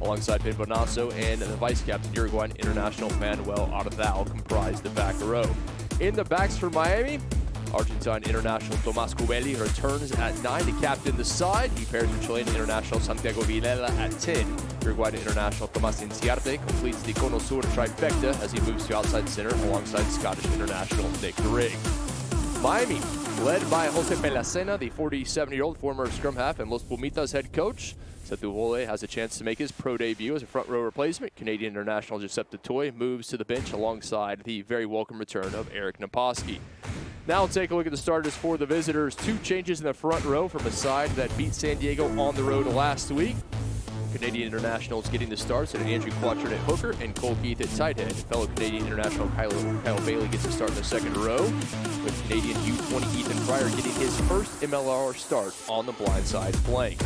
alongside Ben Bonasso and the vice-captain Uruguayan international Manuel Ardal comprise the back row. In the backs for Miami, Argentine international Tomás Cubelli returns at 9 to captain the side. He pairs with Chilean international Santiago Vilela at 10. Uruguayan international Tomás Inciarte completes the Cono Sur trifecta as he moves to outside center alongside Scottish international Nick Grigg. Miami, led by Jose Pelacena, the 47-year-old former scrum half and Los Pumitas head coach. Setúbal has a chance to make his pro debut as a front row replacement. Canadian international Giuseppe Toy moves to the bench alongside the very welcome return of Eric Naposki. Now we'll take a look at the starters for the visitors. 2 changes in the front row from a side that beat San Diego on the road last week. Canadian internationals getting the starts at Andrew Quattrin at hooker and Cole Keith at tight end. Fellow Canadian international Kyle Bailey gets a start in the second row, with Canadian U20 Ethan Pryor getting his first MLR start on the blindside flank.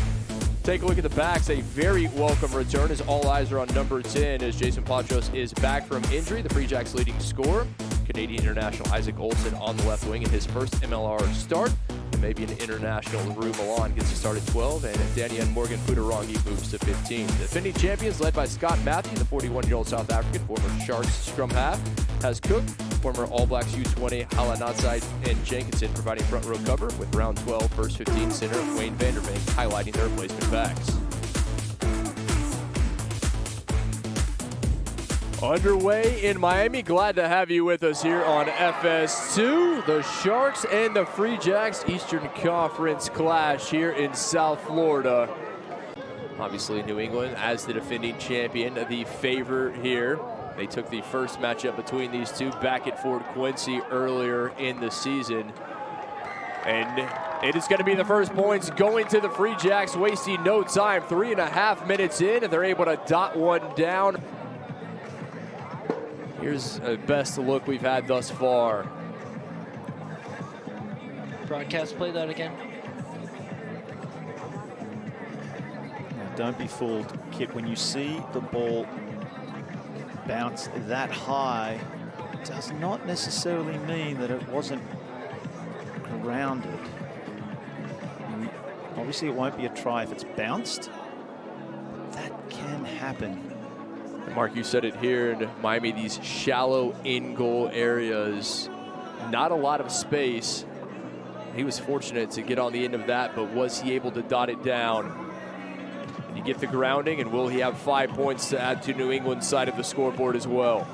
Take a look at the backs. A very welcome return as all eyes are on number 10 as Jason Patros is back from injury, the Free Jacks leading scorer. Canadian international Isaac Olsen on the left wing in his first MLR start. And maybe an international Rue Milan gets a start at 12, and Daniel Morgan Pudarangi moves to 15. The defending champions led by Scott Matthew, the 41-year-old South African, former Sharks scrum half, has Cook, former All Blacks U20 Halanatside and Jenkinson providing front row cover, with round 12 first 15 center Wayne Vanderbank highlighting their replacement backs. Underway in Miami. Glad to have you with us here on FS2. The Sharks and the Free Jacks Eastern Conference clash here in South Florida. Obviously New England as the defending champion, the favorite here. They took the first matchup between these two back at Fort Quincy earlier in the season. And it is going to be the first points going to the Free Jacks, wasting no time. 3.5 minutes in, and they're able to dot one down. Here's the best look we've had thus far. Broadcast, play that again. Now, don't be fooled, Kit. When you see the ball bounce that high, it does not necessarily mean that it wasn't grounded. Obviously, it won't be a try if it's bounced. That can happen. Mark, you said it here in Miami, these shallow in-goal areas, not a lot of space. He was fortunate to get on the end of that, but was he able to dot it down? You get the grounding, and will he have 5 points to add to New England's side of the scoreboard as well?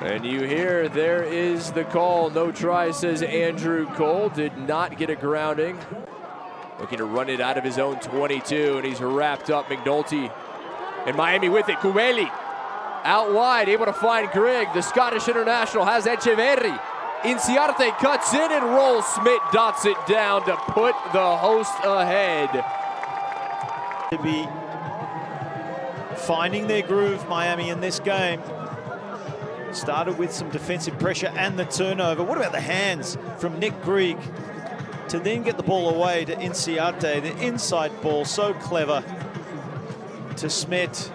And you hear there is the call. No try, says Andrew Cole. Did not get a grounding. Looking to run it out of his own 22, and he's wrapped up. McNulty and Miami with it. Cubelli out wide, able to find Grigg. The Scottish international has Echeverri. Inciarte cuts in and rolls. Smith dots it down to put the host ahead. To be finding their groove, Miami, in this game. Started with some defensive pressure and the turnover. What about the hands from Nick Grigg to then get the ball away to Inciarte? The inside ball, so clever to Smet,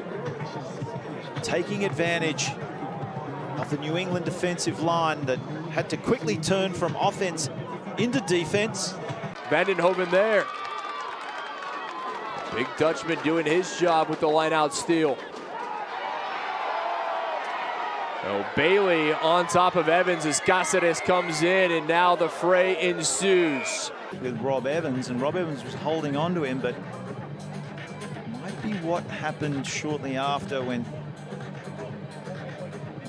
taking advantage of the New England defensive line that had to quickly turn from offense into defense. Vandenhoven there. Big Dutchman doing his job with the line-out steal. Oh, Bailey on top of Evans as Cáceres comes in, and now the fray ensues. With Rob Evans, and Rob Evans was holding on to him, but might be what happened shortly after when...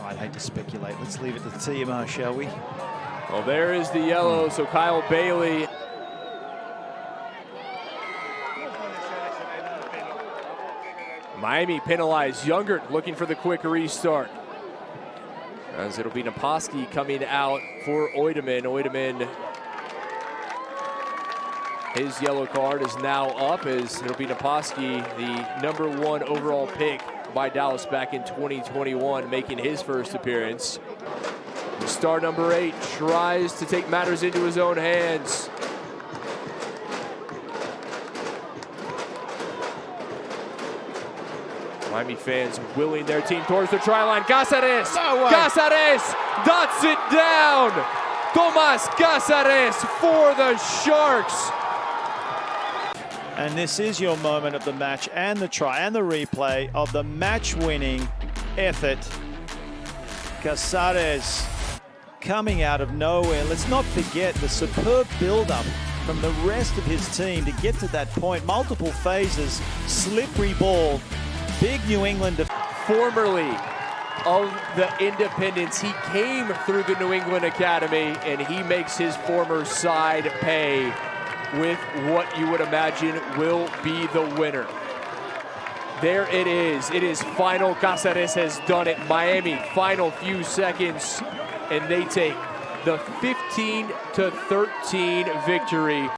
I'd hate to speculate. Let's leave it to the TMO, shall we? Well, there is the yellow, so Kyle Bailey. Miami penalized. Youngert looking for the quick restart, as it'll be Naposki coming out for Oideman. Oideman, his yellow card is now up, as it'll be Naposki, the #1 overall pick by Dallas back in 2021, making his first appearance. Star number 8 tries to take matters into his own hands. Miami fans willing their team towards the try line. Cáceres! Cáceres dots it down! Tomás Cáceres for the Sharks. And this is your moment of the match and the try and the replay of the match-winning effort. Cáceres coming out of nowhere. Let's not forget the superb build-up from the rest of his team to get to that point. Multiple phases, slippery ball, big New England. Formerly of the Independents, he came through the New England Academy, and he makes his former side pay with what you would imagine will be the winner. There it is. It is final. Cáceres has done it. Miami, final few seconds, and they take the 15-13 victory.